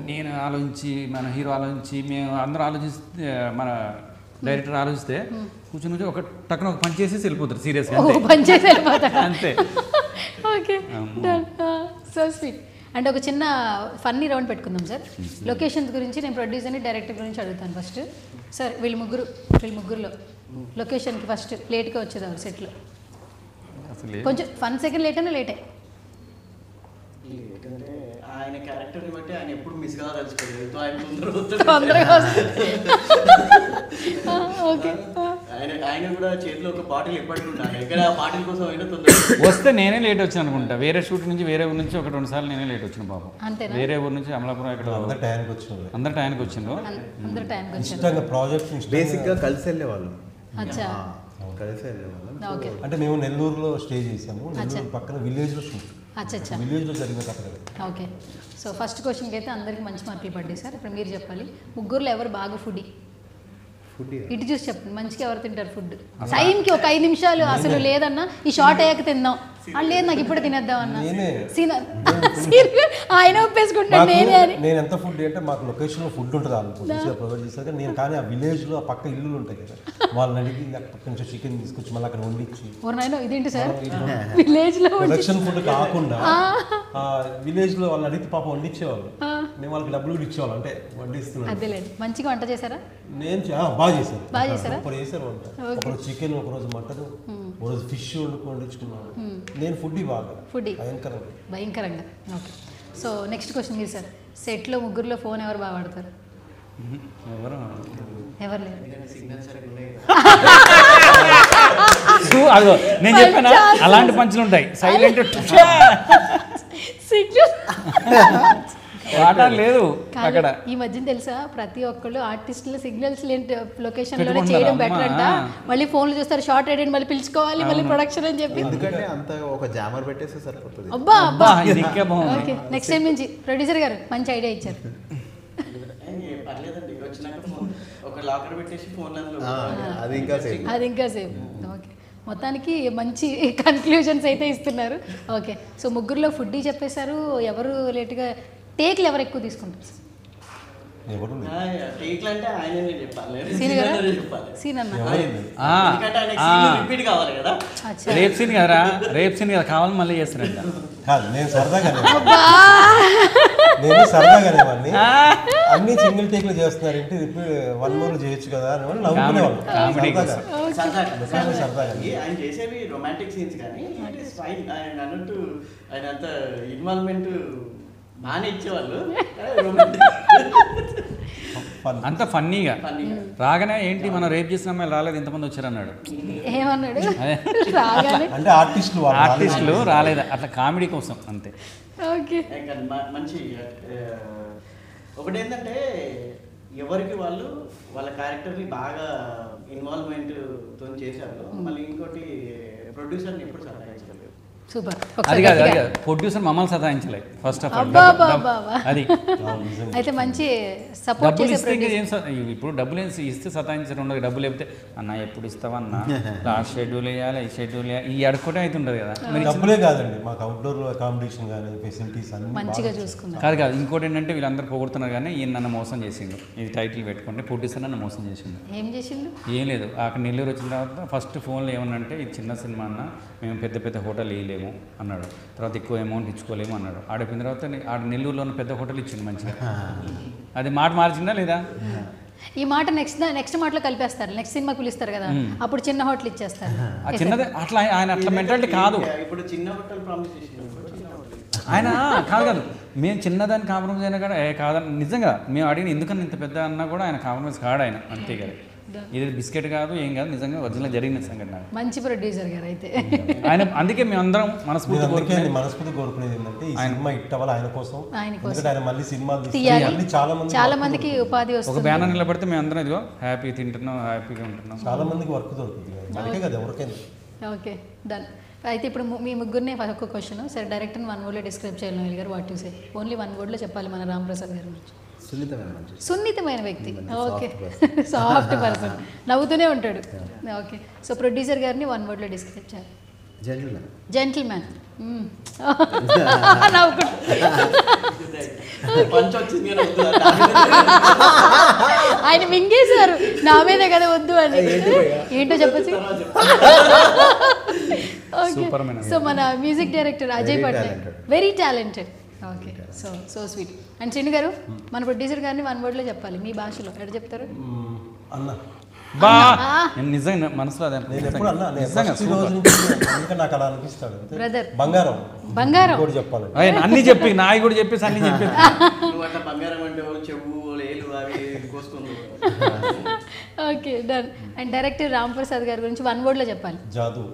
Speaker 2: నేను ఆలోచించి మన హీరో ఆలోచించి మేము అందరూ ఆలోచిస్తే మన డైరెక్టర్ ఆలోచిస్తే కూర్చొని ఒక టక్కున ఒక పని చేసేసి వెళ్ళిపోతారు సీరియస్గా అంతే.
Speaker 1: Okay, so sweet. అంటే ఒక చిన్న ఫన్నీ రౌండ్ పెట్టుకుందాం సార్. లొకేషన్స్ గురించి నేను ప్రొడ్యూసర్ని డైరెక్టర్ గురించి అడుగుతాను ఫస్ట్. సార్ వీళ్ళ ముగ్గురులో లొకేషన్కి ఫస్ట్ లేట్గా వచ్చేదారు సెట్లో? కొంచెం 1 సెకండ్ లేట్ అయినా లేటే.
Speaker 4: ఏంటంటే ఆయన క్యారెక్టర్ని బట్టి ఆయన ఎప్పుడు మిస్ కావాలనుకోలేదు, ఆయన
Speaker 1: తొందరగా
Speaker 4: ఆయన కూడా చేతిలో ఒక బాటిల్ ఎప్పటికీ ఉండాలి, ఎక్కడ ఆ బాటిల్ కోసం అయినా తొందరగా
Speaker 2: వస్తే నేనే లేట్ వచ్చాను అనుకుంటా. వేరే షూట్ నుంచి వేరే ఊరు నుంచి 1-2 సార్లు నేనే లేట్ వచ్చిన పాపం. వేరే ఊరు నుంచి అమలాపురం ఇక్కడ అందరు టైంకి వచ్చిండ్రు.
Speaker 3: ఇష్టంగా ప్రాజెక్ట్
Speaker 7: బేసిక్గా కలిసి వెళ్ళేవాళ్ళు. కలిసి వెళ్ళేవాళ్ళం.
Speaker 3: అంటే మేము నెల్లూరులో స్టే చేసాము, నెల్లూరు పక్కన విలేజ్లో షూట్, విలేజ్లో జరిగిన కథ.
Speaker 1: ఓకే, సో ఫస్ట్ క్వశ్చన్కి అయితే అందరికి మంచి మార్కులు పడ్డాయి సార్. ఇప్పుడు మీరు చెప్పాలి, ముగ్గురులో ఎవరు బాగా ఫుడ్? ఇటు చూసి చెప్పండి, మంచిగా ఎవరు తింటారు ఫుడ్? టైంకి ఒక 5 నిమిషాలు అసలు లేదన్నా ఈ షార్ట్ అయ్యాక తిందాం, లేదు నాకు ఇప్పుడు తినేద్దాం అన్న ఆయన ఒప్పేసుకుంటాను.
Speaker 3: నేను ఎంత ఫుడ్ అంటే మాకు లొకేషన్లో ఫుడ్ ఉంటుంది, వాళ్ళు ప్రొవైడ్ చేస్తారు. నేను కానీ ఆ విలేజ్లో ఆ పక్క ఇల్లులు ఉంటాయి కదా, వాళ్ళని అడిగి అక్కడ కొంచెం చికెన్ తీసుకొచ్చి మళ్ళీ అక్కడ వండించి.
Speaker 1: ఇదేంటి సార్ విలేజ్లో
Speaker 3: ప్రొడక్షన్ ఫుడ్ కాకుండా విలేజ్లో వాళ్ళని అడిగితే పాపం వండించేవాళ్ళు, మేము వాళ్ళకి డబ్బులు కూడా ఇచ్చేవాళ్ళు, అంటే వండిస్తున్నాను.
Speaker 1: అదేలేదు, మంచిగా వంట చేశారా?
Speaker 3: నేను బాగా చేశాను. ఒకరు చేశారు వంట, ఒకరోజు చికెన్, ఒకరోజు మటన్, ఒకరోజు ఫిష్ వండించుకున్నాను. నేను ఫుడ్ బాగా
Speaker 1: భయంకరంగా. ఓకే, సో నెక్స్ట్ క్వశ్చన్ మీరు సార్. సెట్లో ముగ్గురులో ఫోన్ ఎవరు బాగా వాడతారు? ఎవరు లేరు.
Speaker 2: నేను చెప్పాను అలాంటి పంచులు ఉంటాయి, సైలెంట్ వాటర్ లేదు అక్కడ.
Speaker 1: ఈ మధ్య తెలుసా ప్రతి ఒక్కళ్ళు ఆర్టిస్టులు సిగ్నల్స్ లేని లొకేషన్ లోనే చేయడం బెటర్ అంట. మళ్ళీ ఫోన్లు చూస్తారు, షార్ట్ అయ్యి మళ్ళీ పిలుచుకోవాలి, మళ్ళీ ప్రొడక్షన్ అని చెప్పి.
Speaker 7: ఎందుకంటే అంత ఒక జామర్ పెట్టేస్తే సరిపోతుంది.
Speaker 1: అబ్బా అబ్బా, ఓకే, నెక్స్ట్ టైం నుంచి ప్రొడ్యూసర్ గారు మంచి ఐడియా ఇచ్చారు.
Speaker 4: పర్లేదండి, వచ్చినాక ఒక లాకర్ పెట్టేసి ఫోన్
Speaker 7: అది
Speaker 1: ఇంకా సేఫ్. ఓకే, మొత్తానికి మంచి కన్క్లూజన్స్ అయితే ఇస్తున్నారు. ఓకే, సో ముగ్గురులో ఫుడ్ చెప్పేశారు. ఎవరు లేట్గా టేక్లు ఎవరు ఎక్కువ తీసుకుంటారు?
Speaker 2: రేప్ సీన్ కదా, రేప్ సీన్ కదా కావాలని మళ్ళీ చేస్తారంట.
Speaker 3: నేను సరదాగానే వాడిని అన్ని సింగిల్ టేక్లు చేస్తున్నారు, ఇంటి 1 more చేయొచ్చు కదా అని నవ్వుకునేవాళ్ళు.
Speaker 4: ఆయన చేసేవి రొమాంటిక్ సీన్స్ కానీ ఆయన అన్నట్టు ఆయన అంత ఇన్వాల్వ్మెంట్ బాగానే ఇచ్చేవాళ్ళు,
Speaker 2: అంత ఫన్నీగా. రాగానే ఏంటి మనం రేప్ చేసిన అమ్మాయి రాలేదు, ఎంతమంది వచ్చారన్నాడు.
Speaker 1: ఏమన్నాడు?
Speaker 3: అంటే ఆర్టిస్టులు
Speaker 2: రాలేదు, అట్లా కామెడీ కోసం అంతే.
Speaker 4: మంచి ఒకటి ఏంటంటే ఎవరికి వాళ్ళు వాళ్ళ క్యారెక్టర్ని బాగా ఇన్వాల్వ్మెంట్తో చేశారు. మళ్ళీ ఇంకోటి ప్రొడ్యూసర్ని ఎప్పుడు సర్ప్రైజ్ చేయలేదు.
Speaker 1: సూపర్.
Speaker 2: అది కాదు ప్రొడ్యూసర్ మమ్మల్ని సతాయించలే ఫస్ట్ ఆఫ్ ఆల్. అది
Speaker 1: అయితే మంచి సపోర్ట్
Speaker 2: డబ్బులు
Speaker 1: చేసే
Speaker 2: ఇస్తే ఏం ఇప్పుడు డబ్బులు ఇస్తే సతాయించడం ఉండదు. డబ్బులు లేకపోతే అన్న ఎప్పుడు ఇస్తావన్నా, లాస్ట్ షెడ్యూల్ వేయాలి, ఈ షెడ్యూల్ ఈ అడుక్కోవడం అయితే ఉండదు కదా.
Speaker 3: డబ్బులే కాదండి, మాకు అవుట్డోర్ అకామిడేషన్ కానీ ఫెసిలిటీస్ అన్ని
Speaker 1: మంచిగా చూసుకున్నాం.
Speaker 2: కాదు ఇంకోటి ఏంటంటే వీళ్ళందరూ పొగుడుతున్నారు కానీ ఈయన నన్ను మోసం చేసిండు. ఇది టైటిల్ పెట్టుకుంటే ప్రొడ్యూసర్ నన్ను మోసం చేసిండు.
Speaker 1: ఏం చేసిండు?
Speaker 2: ఏం లేదు, అక్కడ నెల్లూరు వచ్చిన తర్వాత ఫస్ట్ ఫోన్లో ఏమన్నంటే ఇది చిన్న సినిమా అన్న, మేము పెద్ద పెద్ద హోటల్ వేయలేము అన్నాడు. తర్వాత ఎక్కువ అమౌంట్ ఇచ్చుకోలేము అన్నాడు. ఆడిపోయిన తర్వాత ఆడ నెల్లూరులో ఉన్న పెద్ద హోటల్ ఇచ్చింది మంచిగా. అది మాట మార్చిందా లేదా?
Speaker 1: ఈ మాట నెక్స్ట్ మాటలో కలిపేస్తారు. నెక్స్ట్ సినిమా పిలుస్తారు కదా, అప్పుడు చిన్న హోటల్ ఇచ్చేస్తారు.
Speaker 2: ఆ చిన్నదే అట్లా ఆయన అట్లా మెంటాలిటీ కాదు.
Speaker 4: ఇప్పుడు చిన్న హోటల్ ప్రామిస్ చేసిన
Speaker 2: ఆయన కాదు మేము చిన్నదాన్ని కాంప్రమైజ్ అయినా కూడా కాదని నిజంగా మేము అడిగిన ఎందుకని ఇంత పెద్ద అన్నా కూడా ఆయన కాంప్రమైజ్ కాడు ఆయన, అంతే కదా. ఇది బిస్కెట్ కాదు ఏం కాదు, నిజంగా ఒరిజినల్ జరిగిన సంఘటన.
Speaker 1: మంచి ప్రొడ్యూసర్ గారు అయితే
Speaker 2: ఆయన. అందుకే మేము అందరం మనస్ఫూర్తి
Speaker 3: కోరుకునేది ఏంటంటే ఈ సినిమా హిట్ అవ్వాలి ఆయన కోసం. ఎందుకంటే ఆయన మళ్ళీ సినిమాలు
Speaker 1: తీయాలి,
Speaker 3: చాలా
Speaker 1: చాలా మందికి ఉపాధి వస్తుంది.
Speaker 2: ఒక బ్యానర్ నిలబడితే మేము అందరం ఇదిగో హ్యాపీ తింటున్నాం, హ్యాపీగా ఉంటున్నాం.
Speaker 3: చాలా మందికి వర్క్ దొరుకుతుంది, మనకే కదా ఎవరికైనా.
Speaker 1: Okay done. అయితే ఇప్పుడు మీ ముగ్గురినే ఒక క్వశ్చన్. సరే డైరెక్టర్ని 1 wordలో డిస్క్రైబ్ చేయాలి నోయల్ గారు. What you say? ఓన్లీ 1 wordలో చెప్పాలి మన రాంప్రసాద్ గారి గురించి. సున్నితమైన వ్యక్తి. ఓకే, సాఫ్ట్ పర్సన్, నవ్వుతూనే ఉంటాడు. ఓకే, సో ప్రొడ్యూసర్ గారిని 1 wordలో డిస్క్రైబ్ చేయాలి. జెంటిల్మ్యాన్. ఆయన మింగేశారు నా మీదే కదా వద్దు అని. ఏంటో చెప్పచ్చు. సో మన music director Ajay Patnaik, very talented. Okay, so sweet. And Srinu గారు, మన ప్రొడ్యూసర్ గారిని 1 wordలో చెప్పాలి మీ భాషలో. ఎక్కడ చెప్తారు?
Speaker 3: అన్న
Speaker 2: బా, నిజంగా మనసులో అదే
Speaker 3: నాకు అలా అనిపిస్తాడు.
Speaker 1: బ్రదర్
Speaker 3: బంగారం
Speaker 1: బంగారం
Speaker 3: కూడా చెప్పాలి.
Speaker 2: అన్ని చెప్పి నాయి కూడా చెప్పేసి అన్ని చెప్పి
Speaker 4: బంగారం అంటే చెవు లేలు అవి కోసుకుంది.
Speaker 1: Okay done. And director Ramprasad గారి గురించి 1 wordలో చెప్పాలి.
Speaker 3: జాదు.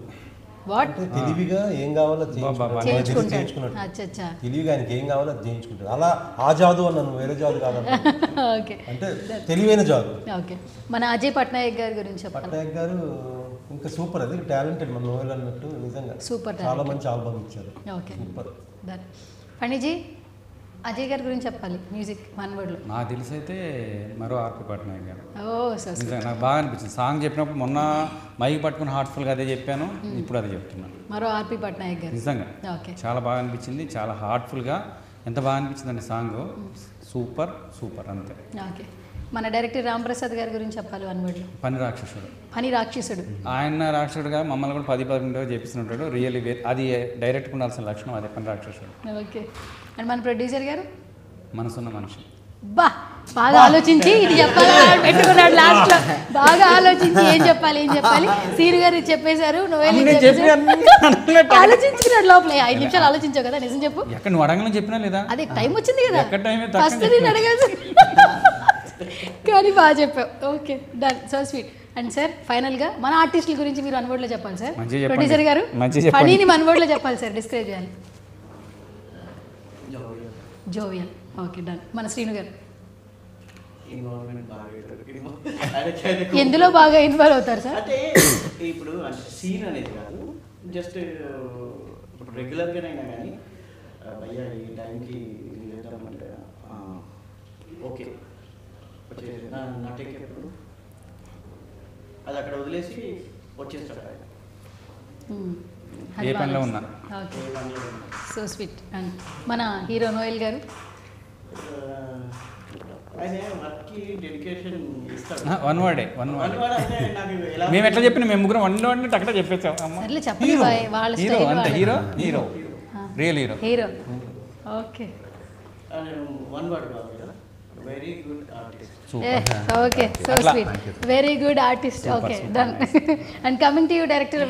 Speaker 1: వాట్?
Speaker 3: తెలివిగా ఏం కావాలో చేయించుకున్నాడు.
Speaker 1: అచ్చా,
Speaker 3: తెలివిగా ఆయనకి ఏం కావాలో చేయించుకుంటాడు. అలా ఆ జాదు అన్నాను, వేరే జాదు కాదన్నా.
Speaker 1: ఓకే,
Speaker 3: అంటే తెలివైన జాదు.
Speaker 1: ఓకే, మన అజయ్ పట్నాయక్ గారి గురించి చెప్పాలి.
Speaker 3: పట్నాయక్ గారు ఇంకా సూపర్, అది టాలెంటెడ్ మన నోయల్ అన్నట్టు. నిజంగా
Speaker 1: సూపర్,
Speaker 3: చాలా మంచి ఆల్బమ్ ఇచ్చారు.
Speaker 1: Okay
Speaker 3: super.
Speaker 1: డన్. ఫణిజీ, అజయ్ గారి గురించి చెప్పాలి మ్యూజిక్ 1 wordలో.
Speaker 2: నాకు తెలిసి అయితే మరో ఆర్పి పట్నాయక్ గారు.
Speaker 1: నిజంగా
Speaker 2: నాకు బాగా అనిపించింది సాంగ్ చెప్పినప్పుడు. మొన్న మైక్ పట్టుకుని హార్ట్ఫుల్గా అదే చెప్పాను, ఇప్పుడు అదే చెప్తున్నాను.
Speaker 1: మరో ఆర్పి పట్నాయక్ గారు
Speaker 2: నిజంగా
Speaker 1: ఓకే,
Speaker 2: చాలా బాగా అనిపించింది, చాలా హార్ట్ఫుల్గా. ఎంత బాగా అనిపించింది సాంగ్, సూపర్ సూపర్ అంతే.
Speaker 1: ఓకే, మన డైరెక్టర్ రాంప్రసాద్ గారి గురించి చెప్పాలి 1 wordలో.
Speaker 2: పని రాక్షసుడు.
Speaker 1: పని రాక్షసుడు.
Speaker 2: ఆయన రాక్షసుడుగా మమ్మల్ని కూడా 10-11 చేపిస్తుంటాడు. రియల్లీ అది డైరెక్ట్గా ఉండాల్సిన లక్షణం, అదే పని రాక్షసుడు.
Speaker 1: ఓకే, అండ్ మన ప్రొడ్యూసర్ గారు
Speaker 2: మనసున్న మనిషి.
Speaker 1: బా, బాగా ఆలోచించి ఇది చెప్పాలి పెట్టుకున్నాడు లాస్ట్ లో. బాగా ఆలోచించి ఏం చెప్పాలి సీరు గారు చెప్పేశారు, ఆలోచించుకున్నాడు లోపల. 5 నిమిషాలు ఆలోచించావు కదా, నిజం చెప్పు.
Speaker 2: ఎక్కడ నువ్వు అడగలని చెప్పినా లేదా?
Speaker 1: అదే టైం వచ్చింది కదా,
Speaker 2: ఎక్కడ టైం
Speaker 1: ఫస్ట్ నేను అడగాల్సి కానీ బాగా చెప్పావు. Okay done, so sweet. And sir ఫైనల్గా మన ఆర్టిస్టుల గురించి మీరు 1 wordలో చెప్పాలి సార్. ప్రొడ్యూసర్ గారు ఫనీని 1 wordలో చెప్పాలి సార్, డిస్క్రైబ్ చేయాలి. జోవియల్. Okay done. మన శ్రీను గారు ఎందులో బాగా ఇన్వాల్వ్ అవుతారు సార్?
Speaker 4: అంటే ఇప్పుడు అంటే సీన్ అనేది కాదు, జస్ట్ ఇప్పుడు రెగ్యులర్గానైనా కానీ భయ్యా ఈ టైంకి చేద్దామంటే ఓకే వచ్చేసి నా టేక్ ఎప్పుడు అది అక్కడ వదిలేసి వచ్చేస్తాడు ఆయన.
Speaker 2: ఏ పనిలో ఉన్నా.
Speaker 1: Okay, so sweet. అండ్ మన హీరో నోయల్ గారు
Speaker 4: ఆయన వర్క్కి డెడికేషన్ ఇస్తాడు.
Speaker 2: 1 word. మేము ఎట్లా చెప్పిన మేము ముగ్గురం 1 word అక్కడ చెప్పేసాం.
Speaker 1: సర్లే చెప్పండి వాళ్ళ
Speaker 2: హీరో అంతే, hero real hero.
Speaker 1: Okay,
Speaker 4: 1 word కాదు కదా, very good artist.
Speaker 1: Okay, so sweet, very good artist. Okay done. And coming to you director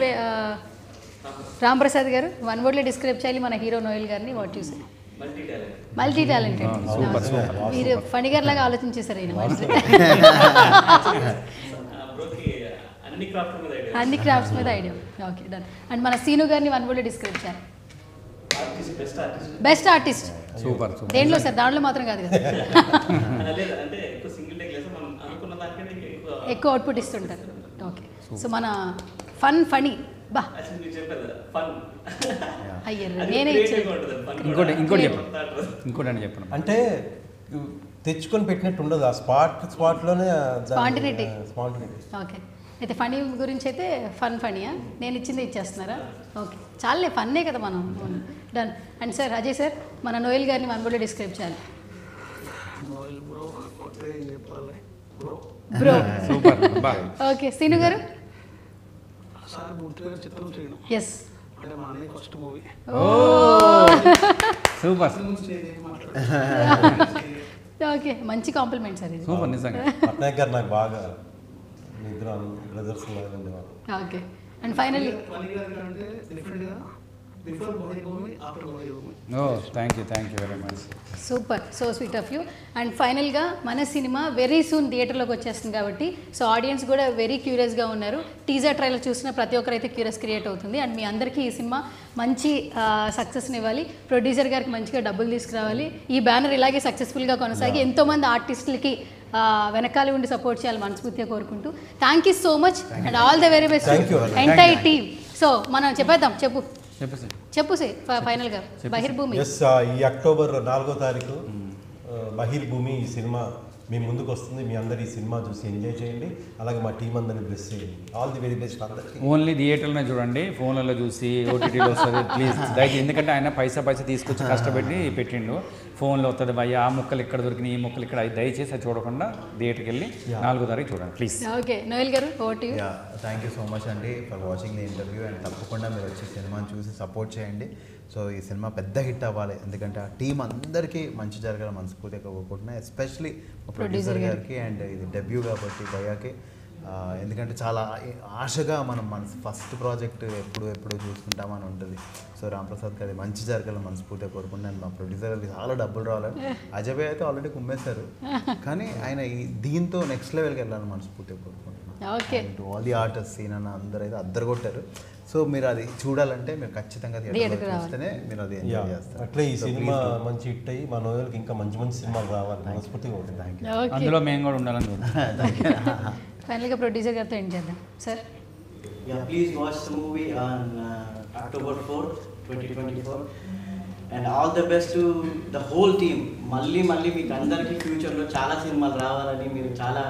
Speaker 1: Ramprasad గారు, 1 wordలో డిస్క్రైబ్ చేయాలి మన హీరో నోయల్ గారిని. What you say? Multi talented. మీరు ఫణి గారి లాగా ఆలోచించేశారు ఆయన. అన్ని క్రాఫ్ట్స్ మీద ఐడియా. Okay done. అండ్ మన సీను గారిని 1 wordలో డిస్క్రైబ్ చేయాలి. Best artist.
Speaker 2: సూపర్.
Speaker 1: దేంట్లో సార్? దాంట్లో మాత్రం కాదు కదా, ఎక్కువ అవుట్పుట్ ఇస్తుంటారు. ఓకే, సో మన ఫనీ బా
Speaker 5: అసలు మీరు చెప్పేది ఫన్
Speaker 1: అయ్యర్ర నేనే ఇచ్చాను.
Speaker 2: ఇంకోటి చెప్పండి, ఇంకోటి చెప్పండి.
Speaker 3: అంటే తెచ్చుకొని పెట్టినట్టు ఉండదు, ఆ స్పాట్లోనే
Speaker 1: Spontaneity.
Speaker 3: స్పాంటినిటీ.
Speaker 1: ఓకే, అయితే ఫనీ గురించి అయితే ఫనీయా, నేను ఇచ్చింది ఇచ్చేస్తున్నారా? ఓకే, చాలే ఫన్నే కదా మనం. Done. And sir Ajay sir, మన నోయల్ గారిని వన్ కూడా డిస్క్రైబ్ చేయాలి.
Speaker 6: నోయల్ బ్రో కొత్త ఏం చెప్పాలి bro.
Speaker 1: Bro
Speaker 2: super.
Speaker 1: Okay, Srinu గారు.
Speaker 6: సార్ మూర్తి గారు చిత్రం చేయడం
Speaker 1: ఎస్.
Speaker 6: అంటే మా అన్నయ్య ఫస్ట్ మూవీ.
Speaker 2: సూపర్
Speaker 1: ఓకే, మంచి కాంప్లిమెంట్ సార్ ఇది.
Speaker 2: సూపర్ నిజంగా.
Speaker 3: పట్నాయక్ గారు నాకు బాగా నిద్ర బ్రదర్స్ ఉండేవారు.
Speaker 1: ఓకే, అండ్ ఫైనల్లీ
Speaker 6: మణి గారు అంటే డిఫరెంట్గా బిఫోర్ బహిర్ భూమి ఆఫ్టర్ బహిర్ భూమి.
Speaker 2: Thank you very much.
Speaker 1: Super, so sweet of you. And ఫైనల్గా మన సినిమా వెరీ సూన్ థియేటర్లోకి వచ్చేస్తుంది కాబట్టి సో ఆడియన్స్ కూడా వెరీ క్యూరియస్గా ఉన్నారు. టీజర్ ట్రైలర్ చూసిన ప్రతి ఒక్కరైతే క్యూరియస్ క్రియేట్ అవుతుంది. అండ్ మీ అందరికీ ఈ సినిమా మంచి సక్సెస్ని ఇవ్వాలి, ప్రొడ్యూసర్ గారికి మంచిగా డబ్బులు తీసుకురావాలి, ఈ బ్యానర్ ఇలాగే సక్సెస్ఫుల్గా కొనసాగి ఎంతోమంది ఆర్టిస్టులకి వెనకాల ఉండి సపోర్ట్ చేయాలి మనస్ఫూర్తిగా కోరుకుంటూ. Thank you so much and all the very best entire team. So మనం చెప్పేద్దాం, చెప్పు సే ఫైనల్గా బహిర్భూమి.
Speaker 3: ఎస్, ఈ అక్టోబర్ 4వ తారీఖు బహిర్భూమి ఈ సినిమా మీ ముందుకు వస్తుంది. మీ అందరు ఈ సినిమా చూసి ఎంజాయ్ చేయండి, అలాగే మా టీం అందరిని బ్లెస్ చేయండి. ఆల్ ది వెరీ బెస్ట్ అందరికీ.
Speaker 2: ఓన్లీ థియేటర్లోనే చూడండి, ఫోన్లలో చూసి ఓటీటీలో వస్తుంది ప్లీజ్ దయచేసి. ఎందుకంటే ఆయన పైసా తీసుకొచ్చి కష్టపెట్టి పెట్టిండు. ఫోన్లో వస్తుంది భయ్య, ఆ ముక్కలు ఇక్కడ దొరికినాయి, ఈ ముక్కలు ఇక్కడ, దయచేసి అది చూడకుండా థియేటర్కి వెళ్ళి 4వ తారీఖు చూడండి ప్లీజ్.
Speaker 1: ఓకే, నోయల్ గారు over to you.
Speaker 7: Thank you so much అండి for watching the interview. And తప్పకుండా మీరు వచ్చి సినిమాని చూసి సపోర్ట్ చేయండి. సో ఈ సినిమా పెద్ద హిట్ అవ్వాలి, ఎందుకంటే ఆ టీం అందరికీ మంచి జరగాలి మనస్ఫూర్తిగా కోరుకుంటున్నాను. ఎస్పెషలీ ప్రొడ్యూసర్ గారికి అండ్ ఇది డెబ్యూ కాబట్టి భయ్యాకి. ఎందుకంటే చాలా ఆశగా మన ఫస్ట్ ప్రాజెక్ట్ ఎప్పుడు చూసుకుంటామని ఉంటుంది. సో రాంప్రసాద్ గారి మంచి జరగాలని మనస్ఫూర్తిగా కోరుకుంటున్నాను. మా ప్రొడ్యూసర్ గారికి చాలా డబ్బులు రావాలని, అజయ్ భయ్య అయితే ఆల్రెడీ కుమ్మేశారు, కానీ ఆయన దీంతో నెక్స్ట్ లెవెల్కి వెళ్ళాలని మనస్ఫూర్తిగా కోరుకుంటున్నాను. ఆల్ ది ఆర్టిస్ట్ సీన్ అన్న అందరూ అయితే అద్దరు కొట్టారు. సో మీరు అది చూడాలంటే మీరు ఖచ్చితంగా థియేటర్లో చూస్తేనే మీరు అది ఎంజాయ్ చేస్తారు.
Speaker 3: అట్లే ఈ సినిమా మంచి హిట్ అయ్యి మా నోయల్కి ఇంకా మంచి సినిమాలు రావాలి మనస్ఫూర్తిగా ఉంటుంది. Thank you.
Speaker 2: అందులో మేము కూడా ఉండాలని
Speaker 1: ఫైనల్గా ప్రొడ్యూసర్ గారితో ఎండ్ చేద్దాం sir.
Speaker 4: Please watch the movie on October 4th, 2024 and all the best to the whole team. మళ్ళీ మీకు అందరికీ ఫ్యూచర్లో చాలా సినిమాలు రావాలని, మీరు చాలా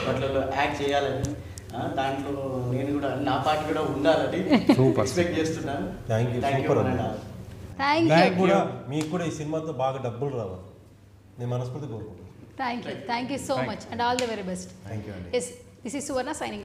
Speaker 4: వాటిలో యాక్ట్ చేయాలని, దాంట్లో నేను కూడా నా పార్ట్ కూడా ఉండాలని ఎక్స్పెక్ట్ చేస్తున్నాను.
Speaker 3: Thank you. మీకు కూడా ఈ సినిమాతో బాగా డబ్బులు రావాలి నేను మనస్ఫూర్తి కోరుకుంటున్నాను.
Speaker 1: Thank you so much and all the very best.
Speaker 7: Thank you అండి.
Speaker 1: Yes, this is Suvarna signing.